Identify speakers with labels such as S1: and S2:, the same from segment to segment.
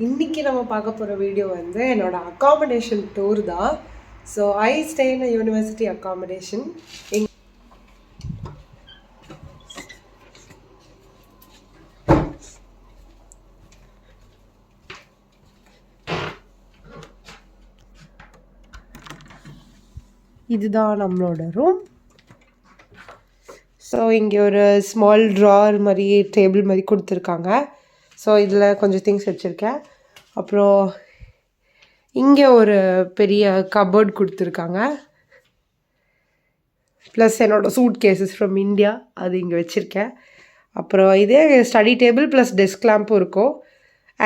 S1: இன்றைக்கி நம்ம பார்க்க போகிற வீடியோ வந்து என்னோடய அக்காமடேஷன் டூர் தான். So I stay in university accommodation. இதுதான் நம்மளோட ரூம். ஸோ இங்கே ஒரு ஸ்மால் ட்ரார் மாதிரி டேபிள் மாதிரி கொடுத்துருக்காங்க. ஸோ இதில் கொஞ்சம் திங்ஸ் வச்சுருக்கேன். அப்புறம் இங்கே ஒரு பெரிய கபோர்ட் கொடுத்துருக்காங்க. ப்ளஸ் என்னோடய சூட் கேசஸ் ஃப்ரம் இந்தியா அது இங்கே வச்சுருக்கேன். அப்புறம் இதே ஸ்டடி டேபிள் ப்ளஸ் டெஸ்க் லேம்பும் இருக்கும்.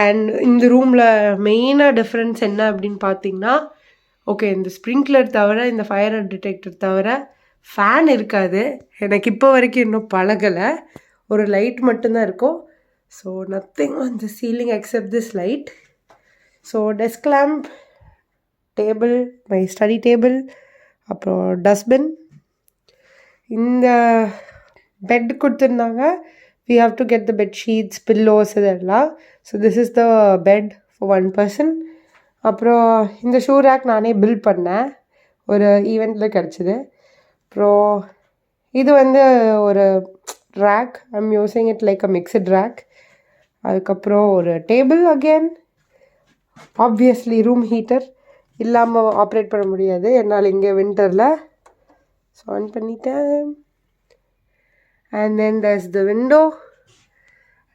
S1: அண்ட் இந்த ரூமில் மெயினாக டிஃப்ரென்ஸ் என்ன அப்படின்னு பார்த்தீங்கன்னா, ஓகே, இந்த ஸ்ப்ரிங்க்லர் தவிர, இந்த ஃபயர் டிடெக்டர் தவிர ஃபேன் இருக்காது. எனக்கு இப்போ வரைக்கும் இன்னும் பழகலை. ஒரு லைட் மட்டும்தான் இருக்கும். So nothing on the ceiling except this light. So desk lamp, table, my study table, அப்புறம் டஸ்ட்பின். இந்த பெட் கொடுத்துருந்தாங்க. we have to get the bed sheets, pillows இதெல்லாம். So this is the bed for one person. அப்புறம் இந்த shoe rack நானே build பண்ணேன், ஒரு ஈவெண்ட்டில் கிடச்சிது. அப்புறம் இது வந்து ஒரு rack, I'm using it like a mixed rack. அதுக்கப்புறம் ஒரு table again. Obviously room heater இல்லாமல் ஆப்ரேட் பண்ண முடியாது என்னால் இங்கே வின்டரில். ஸோ ஆன் பண்ணிட்டேன். And then there's the window.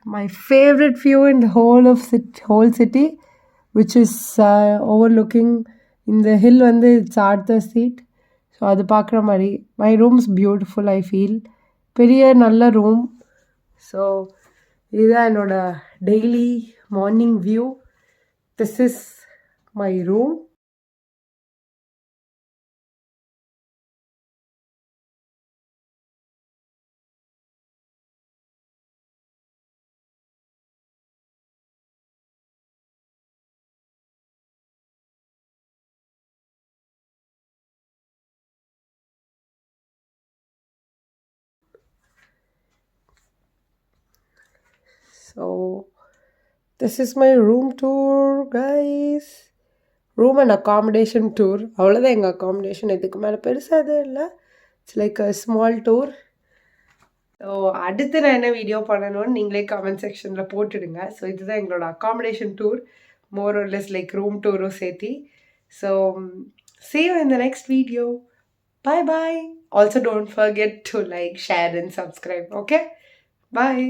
S1: My favorite view in the whole city, which is overlooking in the hill வந்து it's Arthur Street. So அது பார்க்குற மாதிரி. My rooms beautiful, I feel. பெரிய நல்ல ரூம். ஸோ இதுதான் என்னோடய daily morning view. This is my room. So this is my room tour, guys. Room and accommodation tour. அவ்வளோதான் எங்கள் அக்காமடேஷன். இதுக்கு மேலே பெருசாக எதுவும் இல்லை. It's like a small tour. So அடுத்து நான் என்ன வீடியோ பண்ணணும்னு நீங்களே கமெண்ட் செக்ஷனில் போட்டுடுங்க. ஸோ இதுதான் எங்களோட accommodation tour, more or less like room டூரும் சேர்த்தி. So see you in the next video. Bye bye. Also don't forget to like, share and subscribe. Okay? Bye.